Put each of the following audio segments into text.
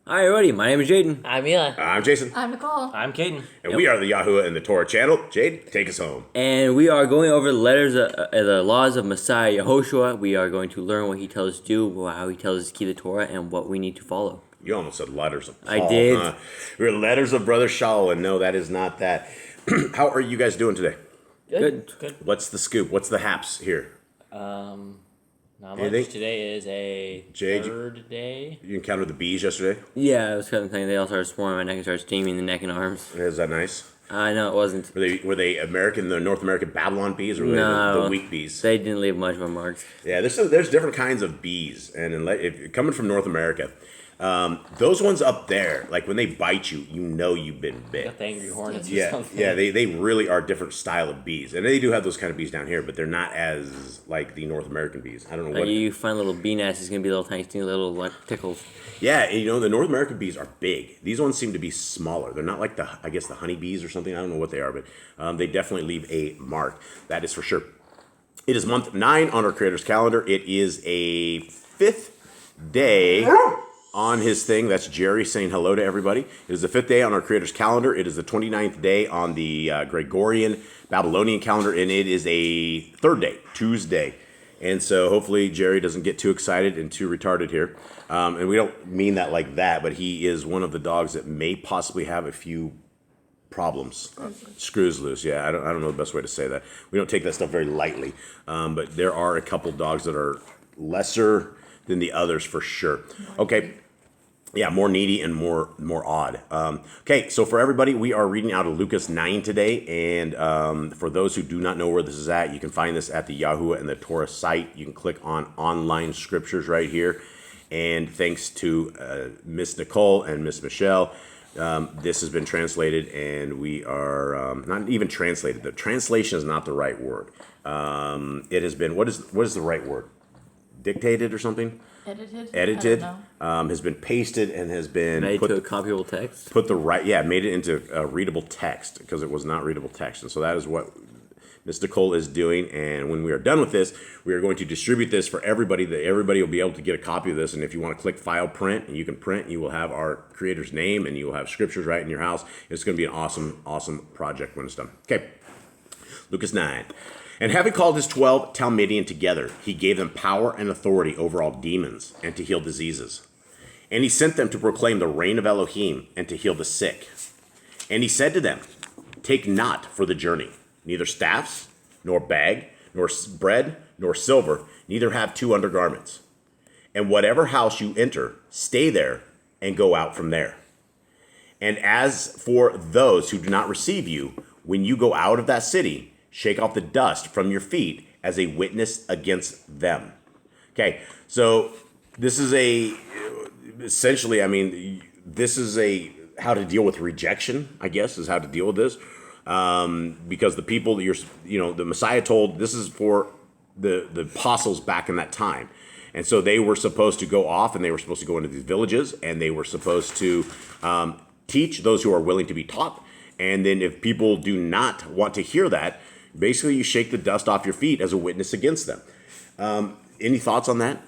Alrighty, my name is Jaden. I'm Eli. I'm Jason. I'm Nicole. I'm Caden. And we are the Yahuwah and the Torah channel. Jade, take us home. And we are going over the laws of Messiah Yahushua. We are going to learn what he tells us to do, how he tells us to keep the Torah, and what we need to follow. You almost said letters of Paul. I did. Huh? We're letters of Brother Shaul, and no, that is not that. How are you guys doing today? Good. What's the scoop? What's the haps here? Not Anything? much. Today is a Jade, third day. You encountered the bees yesterday? Yeah, I was kind of thinking they all started swarming my neck and started stinging me in the neck and arms. Is that nice? I know it wasn't. Were they the North American Babylon bees, or were No, they the weak bees? They didn't leave much of a mark. Yeah, there's different kinds of bees, and if coming from North America, those ones up there, like when they bite you, you know you've been bit. Got the angry hornets or Yeah, something. yeah, they really are different style of bees, and they do have those kind of bees down here, but they're not as like the North American bees. I don't know Like what. you find little bee nests, it's gonna be little tiny little like tickles. Yeah, and, the North American bees are big. These ones seem to be smaller. They're not like the honey bees or something. I don't know what they are, but they definitely leave a mark. That is for sure. It is month 9 on our Creator's calendar. It is a 5th day on his thing. That's Jerry saying hello to everybody. It is the 5th day on our Creator's calendar. It is the 29th day on the Gregorian Babylonian calendar, and it is a 3rd day, Tuesday. And so hopefully Jerry doesn't get too excited and too retarded here. And we don't mean that like that, but he is one of the dogs that may possibly have a few problems. Screws loose. Yeah, I don't know the best way to say that. We don't take that stuff very lightly. But there are a couple dogs that are lesser than the others for sure. Okay. Yeah, more needy and more odd. Okay, so for everybody, we are reading out of Lucas 9 today. And for those who do not know where this is at, you can find this at the Yahuwah and the Torah site. You can click on online scriptures right here. And thanks to Miss Nicole and Miss Michelle, this has been translated, and we are not even translated. The translation is not the right word. It has been, what is the right word? Dictated or something? Edited. Has been pasted and has been Made to a copyable text. Made it into a readable text, because it was not readable text. And so that is what Ms. Nicole is doing. And when we are done with this, we are going to distribute this for everybody, that everybody will be able to get a copy of this. And if you want to click file print, and you can print, you will have our creator's name, and you will have scriptures right in your house. It's going to be an awesome project when it's done. Okay, Lucas 9. And having called his 12 Talmudian together, he gave them power and authority over all demons, and to heal diseases. And he sent them to proclaim the reign of Elohim, and to heal the sick. And he said to them, take not for the journey neither staffs, nor bag, nor bread, nor silver, neither have 2 undergarments. And whatever house you enter, stay there, and go out from there. And as for those who do not receive you, when you go out of that city, shake off the dust from your feet as a witness against them. Okay, so this is essentially, this is how to deal with rejection, I guess, is how to deal with this. Because the people that the Messiah told, this is for the apostles back in that time. And so they were supposed to go off, and they were supposed to go into these villages, and they were supposed to teach those who are willing to be taught. And then if people do not want to hear that, basically you shake the dust off your feet as a witness against them. Any thoughts on that?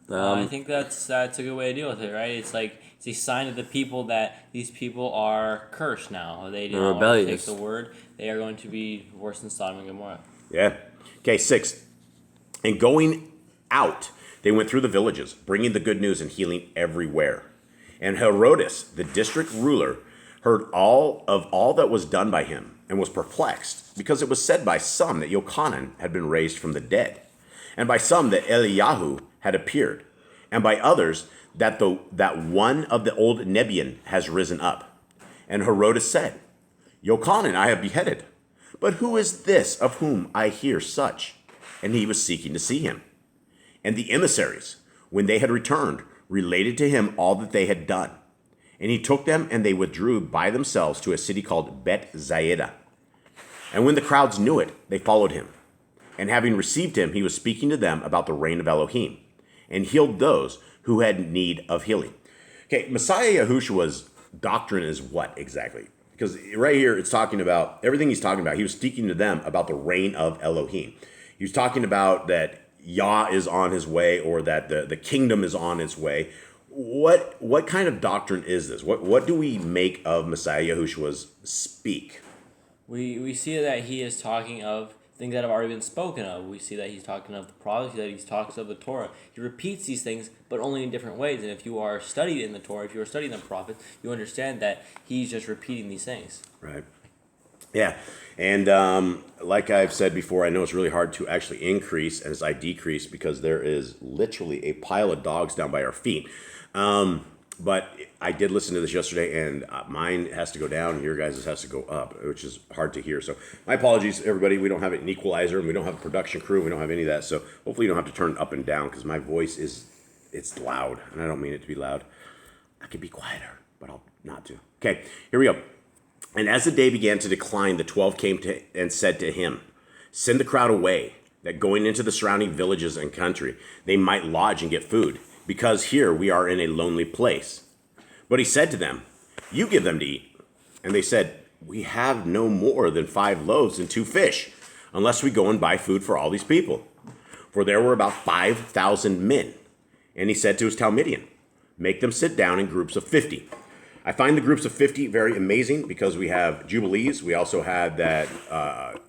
I think that's a good way to deal with it, right? It's like it's a sign of the people that these people are cursed now. They do not want to take the word. They are going to be worse than Sodom and Gomorrah. Yeah. Okay, 6. And going out, they went through the villages, bringing the good news and healing everywhere. And Herodes, the district ruler, heard all that was done by him, and was perplexed, because it was said by some that Yochanan had been raised from the dead, and by some that Eliyahu had appeared, and by others that one of the old Nebian has risen up. And Herodes said, Yochanan I have beheaded, but who is this of whom I hear such? And he was seeking to see him. And the emissaries, when they had returned, related to him all that they had done. And he took them, and they withdrew by themselves to a city called Bet Zaida. And when the crowds knew it, they followed him. And having received him, he was speaking to them about the reign of Elohim, and healed those who had need of healing. Okay, Messiah Yahushua's doctrine is what exactly? Because right here, it's talking about, everything he's talking about, he was speaking to them about the reign of Elohim. He was talking about that Yah is on his way, or that the kingdom is on its way. what kind of doctrine is this? What do we make of Messiah Yahushua's speak? We see that he is talking of things that have already been spoken of. We see that he's talking of the prophets, that he talks of the Torah. He repeats these things, but only in different ways. And if you are studied in the Torah, if you are studying the prophets, you understand that he's just repeating these things. Right. Yeah. And like I've said before, I know it's really hard to actually increase as I decrease because there is literally a pile of dogs down by our feet. But I did listen to this yesterday, and mine has to go down, and your guys' has to go up, which is hard to hear. So my apologies, everybody. We don't have an equalizer, and we don't have a production crew. We don't have any of that. So hopefully you don't have to turn it up and down because my voice it's loud, and I don't mean it to be loud. I could be quieter, but I'll not to. Okay, here we go. And as the day began to decline, the 12 came to and said to him, "Send the crowd away, that going into the surrounding villages and country, they might lodge and get food, because here we are in a lonely place." But he said to them, "You give them to eat." And they said, "We have no more than 5 loaves and 2 fish, unless we go and buy food for all these people." For there were about 5,000 men. And he said to his Talmudian, "Make them sit down in groups of 50. I find the groups of 50 very amazing because we have Jubilees. We also had that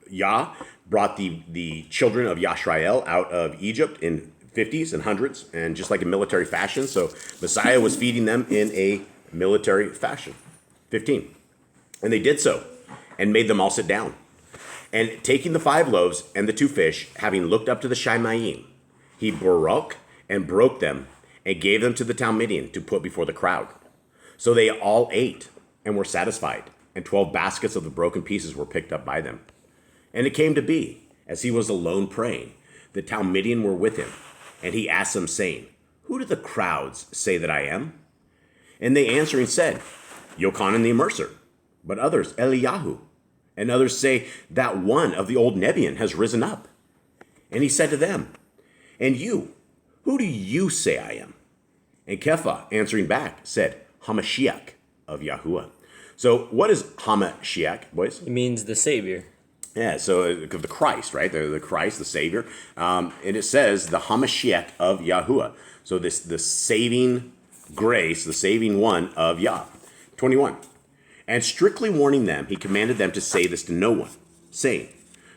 Yah brought the children of Yashrael out of Egypt in 50s and 100s, and just like a military fashion. So Messiah was feeding them in a military fashion. 15. And they did so and made them all sit down. And taking the 5 loaves and the 2 fish, having looked up to the Shamayim, he broke them and gave them to the Talmudian to put before the crowd. So they all ate and were satisfied, and 12 baskets of the broken pieces were picked up by them. And it came to be, as he was alone praying, the Talmudian were with him, and he asked them, saying, "Who do the crowds say that I am?" And they answering said, "Yochanan the Immerser," but others, "Eliyahu," and others say that one of the old Nebian has risen up. And he said to them, "And you, who do you say I am?" And Kepha, answering back, said, "Hamashiach of Yahuwah." So what is Hamashiach, boys? It means the Savior. Yeah, so the Christ, right? The Christ, the Savior. And it says the Hamashiach of Yahuwah. So the saving grace, the saving one of Yah. 21. And strictly warning them, he commanded them to say this to no one, saying,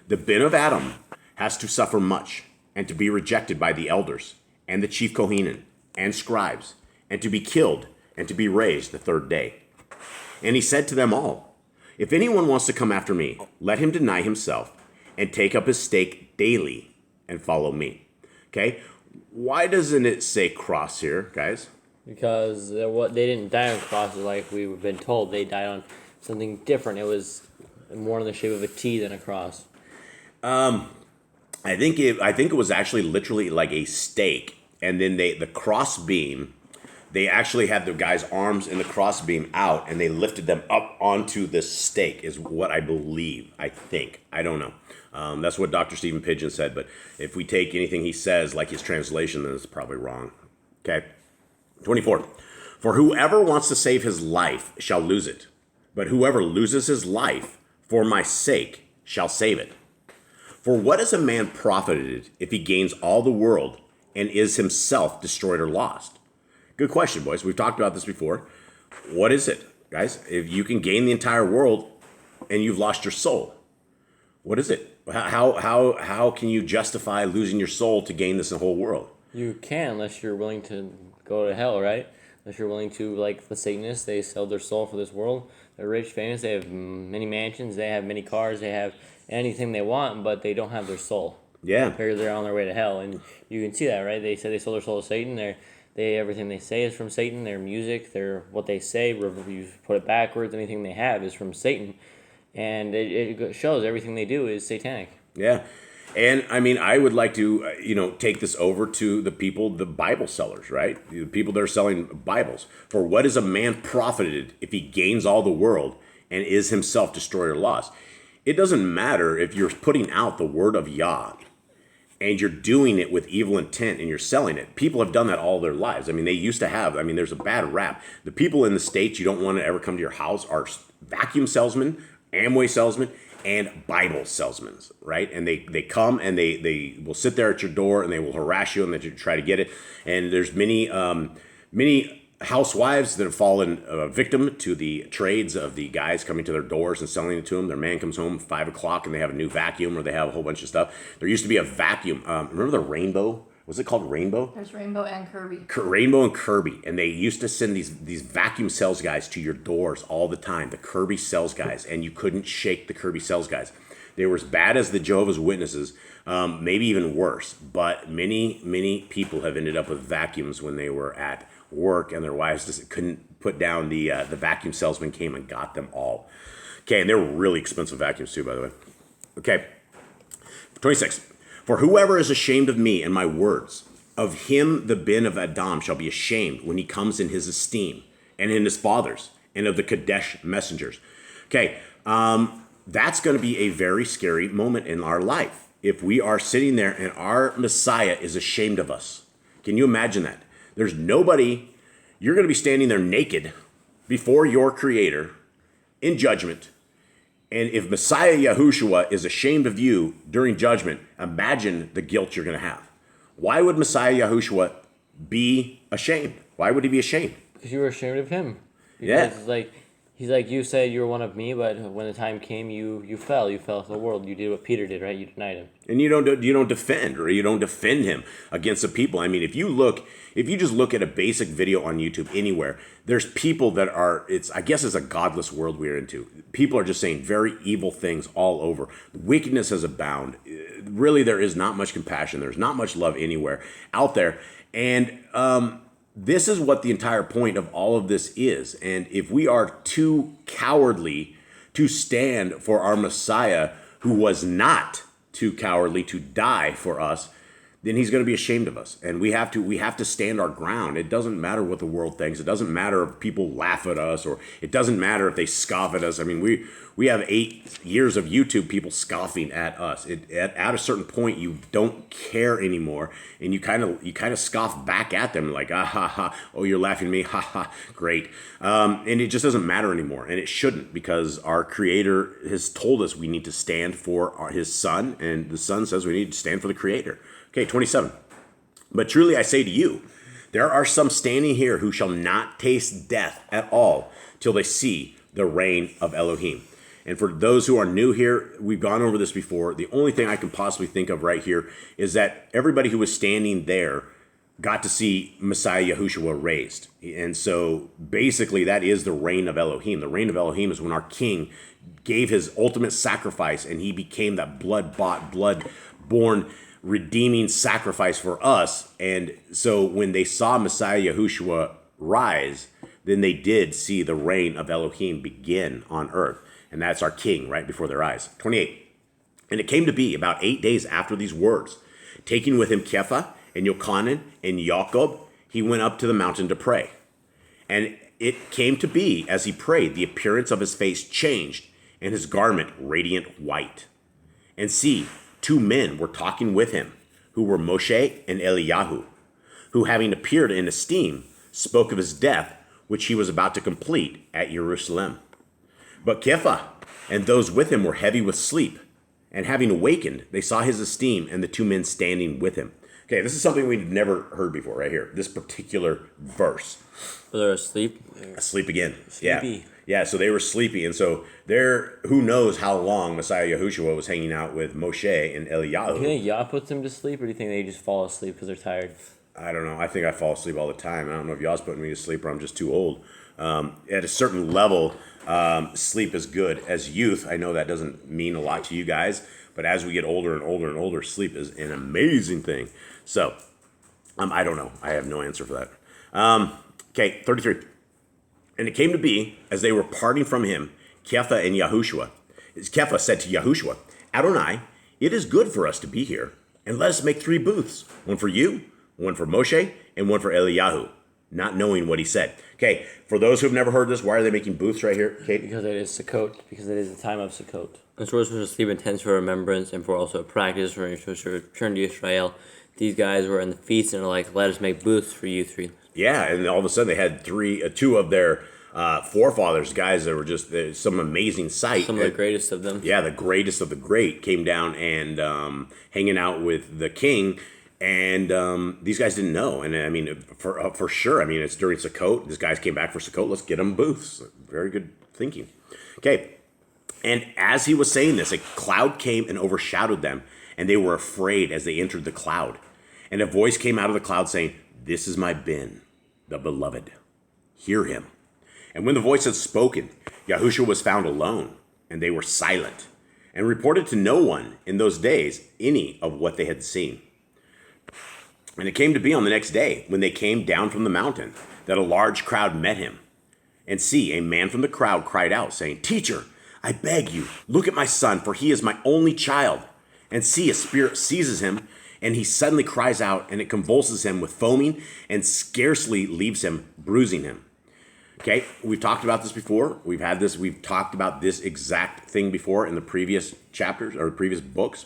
"The bin of Adam has to suffer much, and to be rejected by the elders, and the chief Kohanim, and scribes, and to be killed, and to be raised the 3rd day." And he said to them all, "If anyone wants to come after me, let him deny himself, and take up his stake daily, and follow me." Okay? Why doesn't it say cross here, guys? Because they didn't die on crosses like we've been told. They died on something different. It was more in the shape of a T than a cross. I think it was actually literally like a stake, and then the cross beam. They actually had the guy's arms in the cross beam out, and they lifted them up onto this stake, is what I believe. I think. I don't know. That's what Dr. Stephen Pigeon said, but if we take anything he says like his translation, then it's probably wrong. Okay. 24. For whoever wants to save his life shall lose it, but whoever loses his life for my sake shall save it. For what is a man profited if he gains all the world and is himself destroyed or lost? Good question, boys. We've talked about this before. What is it, guys? If you can gain the entire world and you've lost your soul, what is it? How can you justify losing your soul to gain this whole world? You can, unless you're willing to go to hell, right? Unless you're willing to, like the Satanists, they sell their soul for this world. They're rich, famous, they have many mansions, they have many cars, they have anything they want, but they don't have their soul. Yeah. They're on their way to hell, and you can see that, right? They said they sold their soul to Satan. Everything they say is from Satan. Their music, what they say, you put it backwards, anything they have is from Satan. And it shows everything they do is satanic. Yeah. And I mean, I would like to, take this over to the people, the Bible sellers, right? The people that are selling Bibles. For what is a man profited if he gains all the world and is himself destroyed or lost? It doesn't matter if you're putting out the word of Yah and you're doing it with evil intent and you're selling it. People have done that all their lives. I mean, they used to have, there's a bad rap. The people in the States you don't want to ever come to your house are vacuum salesmen, Amway salesmen, and Bible salesmen, right? And they come and they will sit there at your door and they will harass you and they try to get it. And there's many housewives that have fallen victim to the trades of the guys coming to their doors and selling it to them. Their man comes home at 5 o'clock and they have a new vacuum, or they have a whole bunch of stuff. There used to be a vacuum. Remember the Rainbow? Was it called Rainbow? There's Rainbow and Kirby. Rainbow and Kirby. And they used to send these vacuum sales guys to your doors all the time, the Kirby sales guys, and you couldn't shake the Kirby sales guys. They were as bad as the Jehovah's Witnesses, maybe even worse. But many people have ended up with vacuums when they were at work, and their wives just couldn't put down the vacuum salesman came and got them all. Okay, and they were really expensive vacuums too, by the way. Okay, 26. For whoever is ashamed of me and my words, of him the bin of Adam shall be ashamed when he comes in his esteem, and in his fathers, and of the Kadesh messengers. Okay, that's going to be a very scary moment in our life. If we are sitting there and our Messiah is ashamed of us. Can you imagine that? There's nobody, you're going to be standing there naked before your Creator in judgment. And if Messiah Yahushua is ashamed of you during judgment, imagine the guilt you're going to have. Why would Messiah Yahushua be ashamed? Why would he be ashamed? Because you were ashamed of him. Because Yeah. He's like, you said you were one of me, but when the time came, you fell to the world. You did what Peter did, right? You denied him. And you don't defend, or you don't defend him against the people. I mean, if you just look at a basic video on YouTube anywhere, there's people that are, I guess it's a godless world we're into. People are just saying very evil things all over. Wickedness has abound. Really, there is not much compassion. There's not much love anywhere out there. And this is what the entire point of all of this is. And if we are too cowardly to stand for our Messiah, who was not too cowardly to die for us, then he's going to be ashamed of us. And we have to stand our ground. It doesn't matter what the world thinks. It doesn't matter if people laugh at us, or it doesn't matter if they scoff at us. I mean, we have 8 years of YouTube people scoffing at us. At a certain point, you don't care anymore, and you kind of scoff back at them like, ah ha ha, oh, you're laughing at me, ha ha, great. And it just doesn't matter anymore, and it shouldn't, because our Creator has told us we need to stand for His Son, and the Son says we need to stand for the Creator. Okay, 27. But truly I say to you, there are some standing here who shall not taste death at all till they see the reign of Elohim. And for those who are new here, we've gone over this before. The only thing I can possibly think of right here is that everybody who was standing there got to see Messiah Yahushua raised. And so basically that is the reign of Elohim. The reign of Elohim is when our King gave his ultimate sacrifice, and he became that blood-bought, blood-born redeeming sacrifice for us. And so when they saw Messiah Yahushua rise, then they did see the reign of Elohim begin on earth. And that's our King right before their eyes. 28. And it came to be about 8 days after these words, taking with him Kepha and Yochanan and Jacob, he went up to the mountain to pray. And it came to be, as he prayed, the appearance of his face changed, and his garment radiant white. And see, 2 men were talking with him, who were Moshe and Eliyahu, who, having appeared in esteem, spoke of his death, which he was about to complete at Jerusalem. But Kepha and those with him were heavy with sleep, and having awakened, they saw his esteem and the 2 men standing with him. Okay, this is something we've never heard before right here, this particular verse. They're asleep? Asleep again. Sleepy. Yeah, so they were sleepy. And so who knows how long Messiah Yahushua was hanging out with Moshe and Eliyahu. Do you think Yah puts them to sleep, or do you think they just fall asleep because they're tired? I don't know. I think I fall asleep all the time. I don't know if Yah's putting me to sleep or I'm just too old. At a certain level, sleep is good. As youth, I know that doesn't mean a lot to you guys, but as we get older and older and older, sleep is an amazing thing. So, I don't know. I have no answer for that. Okay, 33. And it came to be, as they were parting from him, Kepha and Yahushua. Kepha said to Yahushua, Adonai, it is good for us to be here, and let us make 3 booths, one for you, one for Moshe, and one for Eliyahu, not knowing what he said. Okay, for those who have never heard this, why are they making booths right here, Kate? Because it is Sukkot, because it is the time of Sukkot. This was supposed to sleep intense for remembrance and for also a practice for return to Israel. These guys were in the feast and are like, let us make booths for you 3. Yeah, and all of a sudden they had 2 of their forefathers, guys that were just some amazing sight. Some of the greatest of them. Yeah, the greatest of the great came down and hanging out with the king And these guys didn't know. And I mean, for sure, I mean, it's during Sukkot. These guys came back for Sukkot. Let's get them booths. Very good thinking. Okay. And as he was saying this, a cloud came and overshadowed them, and they were afraid as they entered the cloud. And a voice came out of the cloud saying, "This is my Ben, the beloved. Hear him." And when the voice had spoken, Yahushua was found alone, and they were silent, and reported to no one in those days any of what they had seen. And it came to be on the next day, when they came down from the mountain, that a large crowd met him. And see, a man from the crowd cried out, saying, "Teacher, I beg you, look at my son, for he is my only child." And see, a spirit seizes him, and he suddenly cries out, and it convulses him with foaming, and scarcely leaves him, bruising him. Okay, we've talked about this before. We've talked about this exact thing before in the previous chapters or previous books.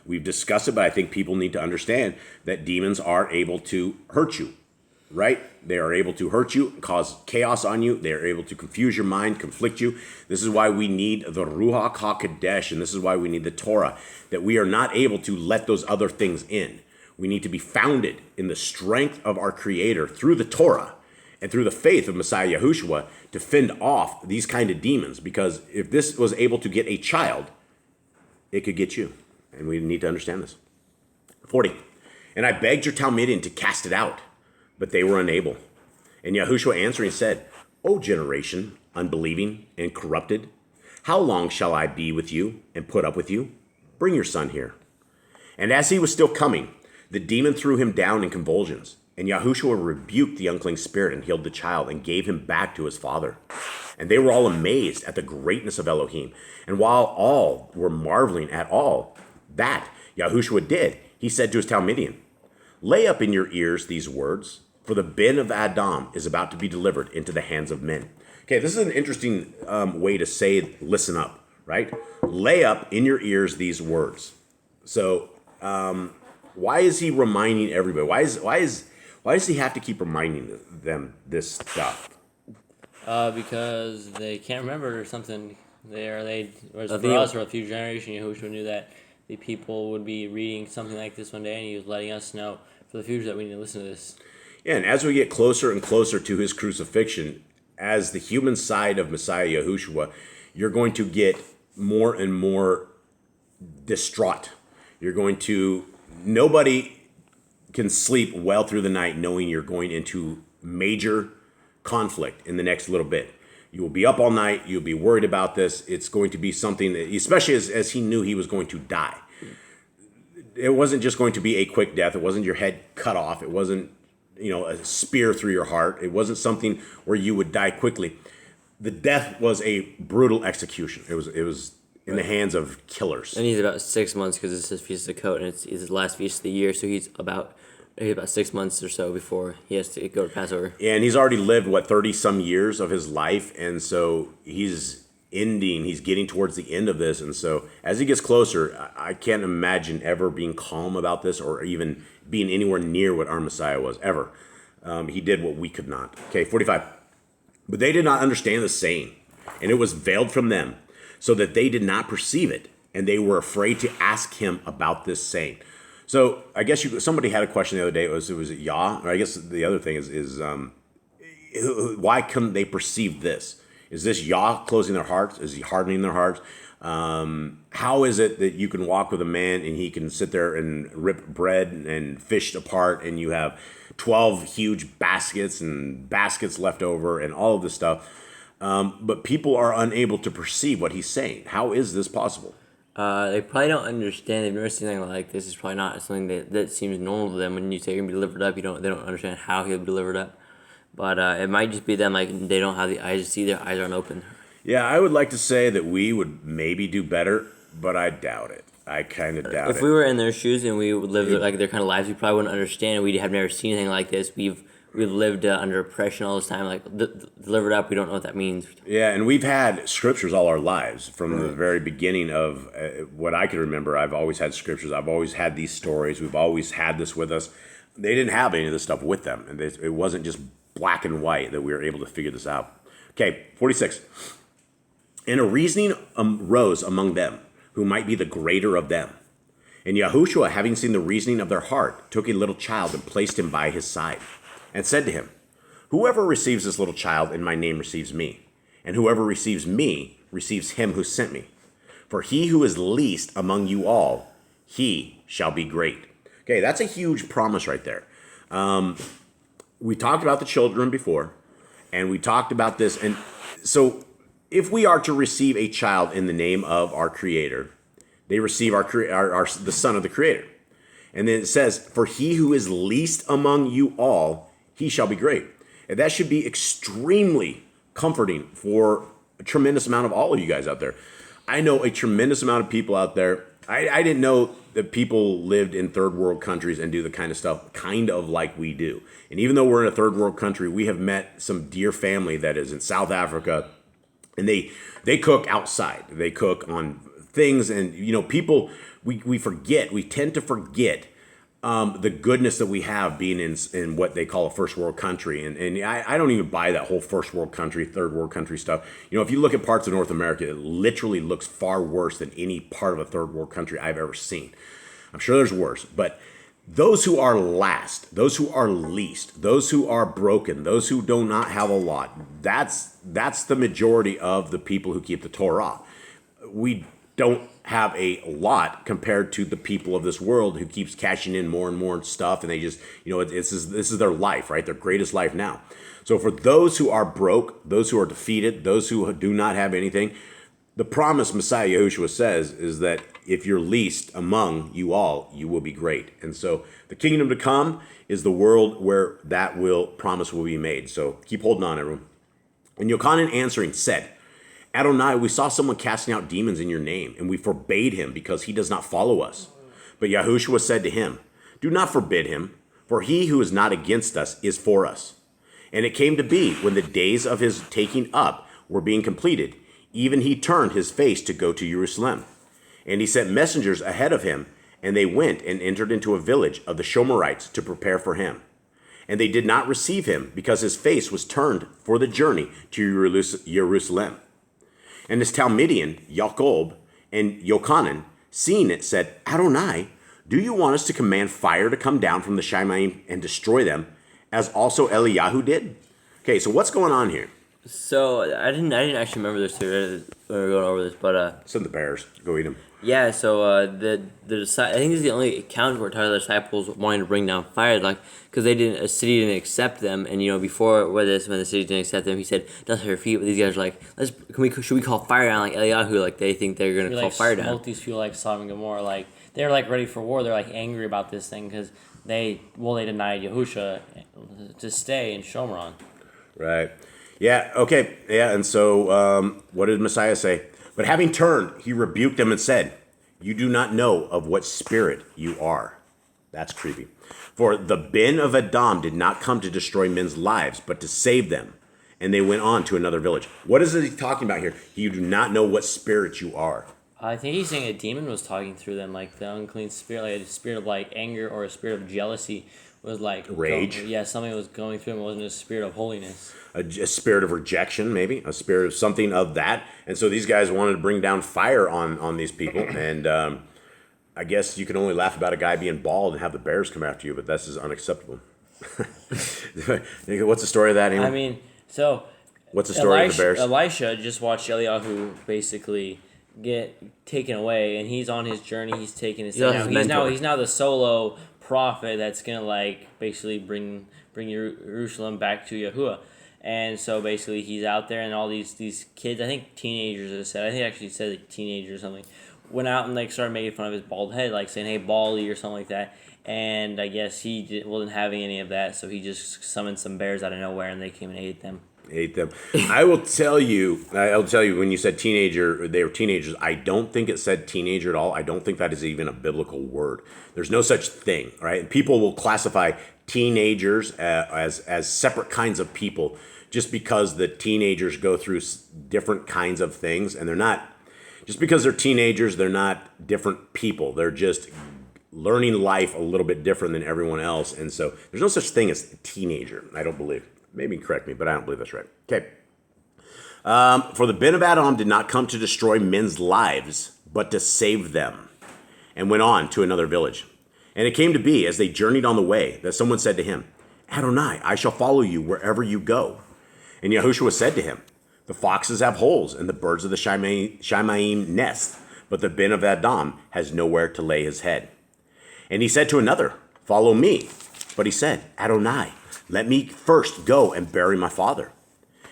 We've discussed it, but I think people need to understand that demons are able to hurt you, right? They are able to hurt you, cause chaos on you. They are able to confuse your mind, conflict you. This is why we need the Ruach HaKodesh, and this is why we need the Torah, that we are not able to let those other things in. We need to be founded in the strength of our Creator through the Torah and through the faith of Messiah Yahushua to fend off these kind of demons. Because if this was able to get a child, it could get you. And we need to understand this. 40. And I begged your Talmudim to cast it out, but they were unable. And Yahushua answering said, "O generation, unbelieving and corrupted, how long shall I be with you and put up with you? Bring your son here." And as he was still coming, the demon threw him down in convulsions. And Yahushua rebuked the unclean spirit and healed the child and gave him back to his father. And they were all amazed at the greatness of Elohim. And while all were marveling at all that Yahushua did, he said to his Talmudim, "Lay up in your ears these words, for the Ben of Adam is about to be delivered into the hands of men." Okay, this is an interesting way to say listen up, right? Lay up in your ears these words. So why is he reminding everybody? Why does he have to keep reminding them this stuff? Because they can't remember or something. Whereas for us, or a future generation, Yahushua knew that the people would be reading something like this one day, and he was letting us know for the future that we need to listen to this. Yeah, and as we get closer and closer to his crucifixion, as the human side of Messiah Yahushua, you're going to get more and more distraught. Nobody can sleep well through the night knowing you're going into major conflict in the next little bit. You will be up all night. You'll be worried about this. It's going to be something that, especially as he knew he was going to die. It wasn't just going to be a quick death. It wasn't your head cut off. It wasn't, a spear through your heart. It wasn't something where you would die quickly. The death was a brutal execution. It was in the hands of killers. And he's about 6 months because it's his Feast of Sukkot, and it's his last feast of the year, so he's about 6 months or so before he has to go to Passover. Yeah, and he's already lived, 30-some years of his life, and so he's getting towards the end of this, and so as he gets closer, I can't imagine ever being calm about this or even being anywhere near what our Messiah was, ever. He did what we could not. Okay, 45. But they did not understand the saying, and it was veiled from them, so that they did not perceive it, and they were afraid to ask him about this saying. So I guess somebody had a question the other day. It was Yah? Or I guess the other thing is why couldn't they perceive this? Is this Yah closing their hearts? Is he hardening their hearts? How is it that you can walk with a man and he can sit there and rip bread and fish apart, and you have 12 huge baskets and baskets left over and all of this stuff, but people are unable to perceive what he's saying? How is this possible? They probably don't understand. They've never seen anything like this. It's probably not something that seems normal to them. When you say you're gonna be delivered up, they don't understand how he'll be delivered up. But it might just be them, like, they don't have the eyes to see. Their eyes aren't open. Yeah, I would like to say that we would maybe do better, but I doubt it. I kind of doubt it. If we were in their shoes and we would live like their kind of lives, we probably wouldn't understand. We have never seen anything like this. We've lived under oppression all this time. Like, delivered up, we don't know what that means. Yeah, and we've had scriptures all our lives from the very beginning of what I can remember. I've always had scriptures. I've always had these stories. We've always had this with us. They didn't have any of this stuff with them, and it wasn't just black and white that we were able to figure this out. Okay, 46. And a reasoning arose among them, who might be the greater of them. And Yahushua, having seen the reasoning of their heart, took a little child and placed him by his side, and said to him, Whoever receives this little child in my name receives me, and whoever receives me receives him who sent me. For he who is least among you all, he shall be great. Okay, that's a huge promise right there. We talked about the children before, and we talked about this. And so if we are to receive a child in the name of our Creator, they receive the Son of the Creator. And then it says, for he who is least among you all, he shall be great. And that should be extremely comforting for a tremendous amount of all of you guys out there. I know a tremendous amount of people out there. I didn't know that people lived in third world countries and do the kind of stuff kind of like we do. And even though we're in a third world country, we have met some dear family that is in South Africa, and they cook outside. They cook on things, and people, we tend to forget the goodness that we have being in what they call a first world country. And I don't even buy that whole first world country, third world country stuff. If you look at parts of North America, it literally looks far worse than any part of a third world country I've ever seen. I'm sure there's worse, but those who are last, those who are least, those who are broken, those who do not have a lot, that's the majority of the people who keep the Torah. We don't have a lot compared to the people of this world who keeps cashing in more and more stuff, and they just, this is their life, right? Their greatest life now. So for those who are broke, those who are defeated, those who do not have anything, the promise Messiah Yahushua says is that if you're least among you all, you will be great. And so the kingdom to come is the world where that promise will be made. So keep holding on, everyone. And Yochanan answering said, Adonai, we saw someone casting out demons in your name, and we forbade him because he does not follow us. But Yahushua said to him, Do not forbid him, for he who is not against us is for us. And it came to be, when the days of his taking up were being completed, even he turned his face to go to Jerusalem. And he sent messengers ahead of him, and they went and entered into a village of the Shomerites to prepare for him. And they did not receive him, because his face was turned for the journey to Jerusalem. And his Talmudian, Jacob, and Yochanan, seeing it, said, Adonai, do you want us to command fire to come down from the Shamayim and destroy them, as also Eliyahu did? Okay, so what's going on here? So I didn't actually remember this when we were going over this, but Send the bears, go eat them. Yeah, so the I think this is the only account where the disciples wanting to bring down fire, because a city didn't accept them, and before when the city didn't accept them, he said, "Dust her feet." But these guys are like, should we call fire down like Eliyahu? Like they think they're gonna call fire down. Smoke these people like Sodom and Gomorrah. They're ready for war. They're angry about this thing because they denied Yahushua to stay in Shomron. Right. Yeah. Okay. Yeah. And so, what did Messiah say? But having turned, he rebuked them and said, You do not know of what spirit you are. That's creepy. For the Ben of Adam did not come to destroy men's lives, but to save them. And they went on to another village. What is he talking about here? You do not know what spirit you are. I think he's saying a demon was talking through them, the unclean spirit, a spirit of anger or a spirit of jealousy was rage. Something was going through him. It wasn't a spirit of holiness. A spirit of rejection, maybe a spirit of something of that. And so these guys wanted to bring down fire on these people. And I guess you can only laugh about a guy being bald and have the bears come after you, but this is unacceptable. What's the story of that? Anyway? I mean, so what's the story of the bears? Elisha just watched Eliyahu basically get taken away, and he's on his journey. He's taking his he's now the solo prophet that's gonna basically bring Jerusalem back to Yahuwah. And so basically he's out there, and all these kids, I think teenagers, as I said, I think actually said teenagers or something, went out and started making fun of his bald head, saying, "Hey, baldy," or something like that. And I guess he wasn't having any of that, so he just summoned some bears out of nowhere, and they came and ate them. I will tell you when you said teenager, they were teenagers. I don't think it said teenager at all. I don't think that is even a biblical word. There's no such thing, right? And people will classify teenagers as separate kinds of people just because the teenagers go through different kinds of things, and they're not, just because they're teenagers, they're not different people. They're just learning life a little bit different than everyone else. And so there's no such thing as teenager, I don't believe. Maybe correct me, but I don't believe that's right. Okay. For the Ben of Adam did not come to destroy men's lives, but to save them. and went on to another village. And it came to be, as they journeyed on the way, that someone said to him, Adonai, I shall follow you wherever you go. And Yahushua said to him, the foxes have holes, and the birds of the Shamayim nest, but the Ben of Adam has nowhere to lay his head. And he said to another, follow me. But he said, Adonai, let me first go and bury my father.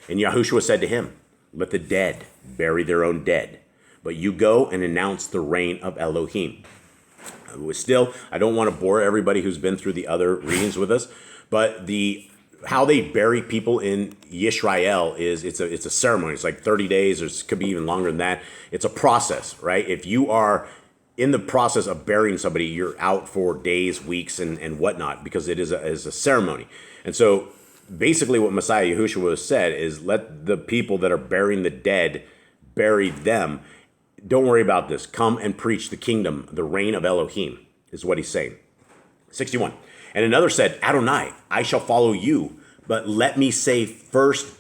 And Yahushua said to him, let the dead bury their own dead, but you go and announce the reign of Elohim. Still, I don't want to bore everybody who's been through the other readings with us, but how they bury people in Yisrael is it's a ceremony. It's like 30 days, or it could be even longer than that. It's a process, right? If you are in the process of burying somebody, you're out for days, weeks, and whatnot, because it is a ceremony. And so basically what Messiah Yahushua said is, let the people that are burying the dead bury them. Don't worry about this. Come and preach the kingdom, the reign of Elohim, is what he's saying. 61. And another said, Adonai, I shall follow you, but let me first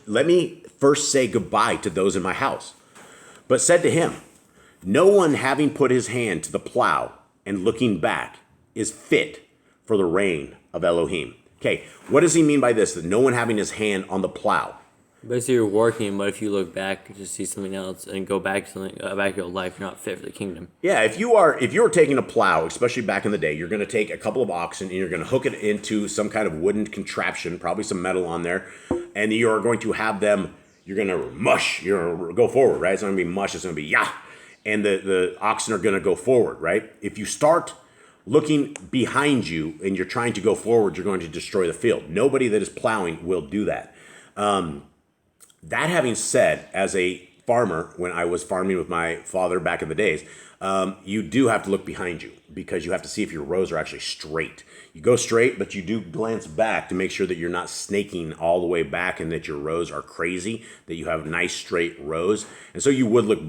say goodbye to those in my house. But said to him, no one having put his hand to the plow and looking back is fit for the reign of Elohim. Okay, what does he mean by this? That no one having his hand on the plow. Basically, you're working, but if you look back to see something else and go back to something back to your life, you're not fit for the kingdom. Yeah, if you're taking a plow, especially back in the day, you're going to take a couple of oxen and you're going to hook it into some kind of wooden contraption, probably some metal on there, and you're going to have them. You're going to mush. You're going to go forward, right? It's not going to be mush. It's going to be Yah, and the oxen are going to go forward, right? If you start looking behind you and you're trying to go forward, you're going to destroy the field. Nobody that is plowing will do that. That having said, as a farmer, when I was farming with my father back in the days, you do have to look behind you, because you have to see if your rows are actually straight. You go straight, but you do glance back to make sure that you're not snaking all the way back and that your rows are crazy, that you have nice straight rows. And so you would look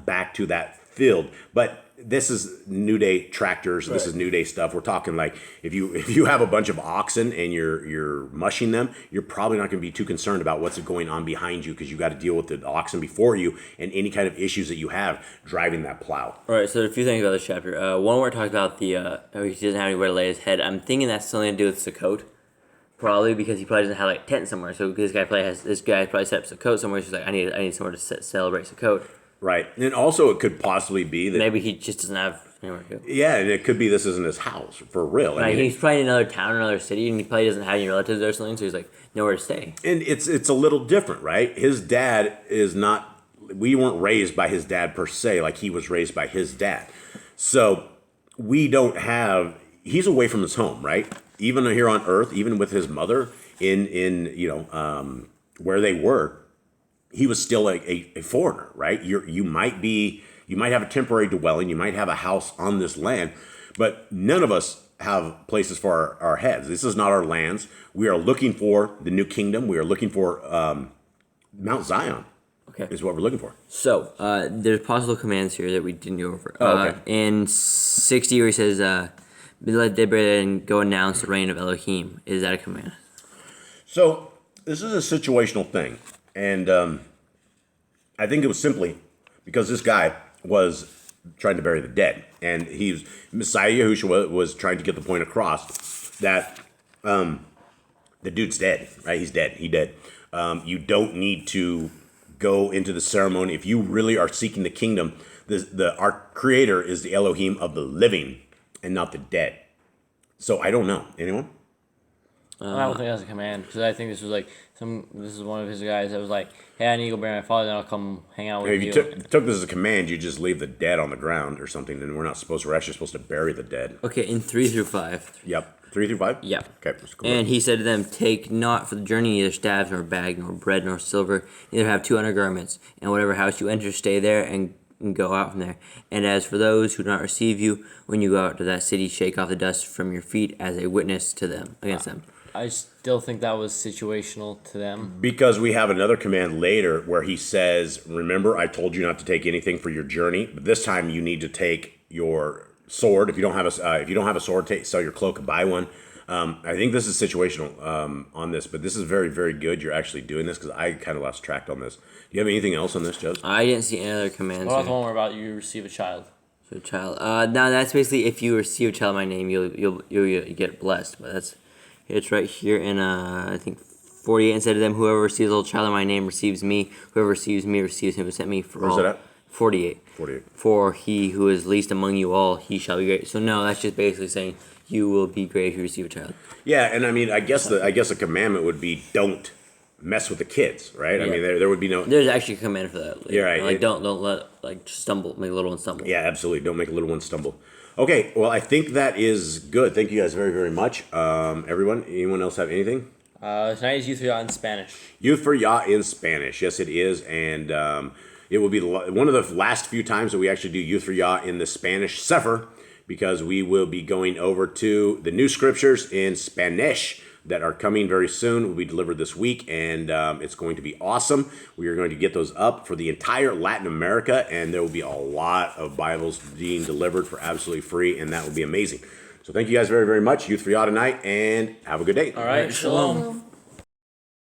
back to that field. But this is new day tractors. Right. This is new day stuff. We're talking like if you have a bunch of oxen and you're mushing them, you're probably not going to be too concerned about what's going on behind you, because you got to deal with the oxen before you and any kind of issues that you have driving that plow. All right. So there are a few things about this chapter. One, where it talks about he doesn't have anywhere to lay his head. I'm thinking that's something to do with Sukkot. Probably because he probably doesn't have like tent somewhere. So this guy probably set up Sukkot somewhere. He's like, I need somewhere to celebrate Sukkot. Right. And also it could possibly be that maybe he just doesn't have anywhere to go. Yeah, and it could be this isn't his house, for real. Right, he's probably in another town or another city, and he probably doesn't have any relatives there or something, so he's like, nowhere to stay. And it's a little different, right? His dad is not, we weren't raised by his dad per se, like he was raised by his dad. So we don't have, he's away from his home, right? Even here on earth, even with his mother in where they were, he was still a foreigner, right? You might have a temporary dwelling, you might have a house on this land, but none of us have places for our heads. This is not our lands. We are looking for the new kingdom. We are looking for Mount Zion. Okay, is what we're looking for. So there's possible commands here that we didn't go over. Okay. In 60, where he says, "Let Deborah and go announce the reign of Elohim." Is that a command? So this is a situational thing. And I think it was simply because this guy was trying to bury the dead. And Messiah Yahushua was trying to get the point across that the dude's dead, right? He's dead. He dead. You don't need to go into the ceremony. If you really are seeking the kingdom, our creator is the Elohim of the living and not the dead. So I don't know. Anyone? I don't think that's a command, because I think this is one of his guys that was like, hey, I need to go bury my father, then I'll come hang out with you. If you took this as a command, you just leave the dead on the ground or something, and we're actually supposed to bury the dead. Okay, in 3 through 5. Yep. 3 through 5? Yeah. Okay. Cool. And he said to them, take not for the journey neither staves, nor bag, nor bread, nor silver, neither have 2 undergarments, and whatever house you enter, stay there, and go out from there. And as for those who do not receive you, when you go out to that city, shake off the dust from your feet as a witness to them, against them. I still think that was situational to them. Because we have another command later where he says, remember, I told you not to take anything for your journey, but this time you need to take your sword. If you don't have a sword, sell your cloak and buy one. I think this is situational on this, but this is very, very good. You're actually doing this, because I kind of lost track on this. Do you have anything else on this, Joe? I didn't see any other commands. What about the one where about you receive a child? A child. Now that's basically if you receive a child in my name, you'll get blessed. But it's right here in I think 48. Instead of them, whoever receives a little child in my name receives me. Whoever receives me receives him who sent me. Where's that at? 48. 48. For he who is least among you all, he shall be great. So no, that's just basically saying you will be great if you receive a child. Yeah, and I mean, I guess the commandment would be don't mess with the kids, right? Yeah. I mean, there would be no. There's actually a command for that. You're right. Like don't let stumble, make a little one stumble. Yeah, absolutely. Don't make a little one stumble. Okay, well, I think that is good. Thank you guys very, very much. Everyone, anyone else have anything? Tonight is Youth for Yah in Spanish. Youth for Yah in Spanish. Yes, it is, and it will be one of the last few times that we actually do Youth for Yah in the Spanish Sefer, because we will be going over to the new scriptures in Spanish that are coming very soon. Will be delivered this week, and it's going to be awesome. We are going to get those up for the entire Latin America, and there will be a lot of Bibles being delivered for absolutely free, and that will be amazing. So thank you guys very, very much. Youth for Yah tonight, and have a good day. All right, shalom.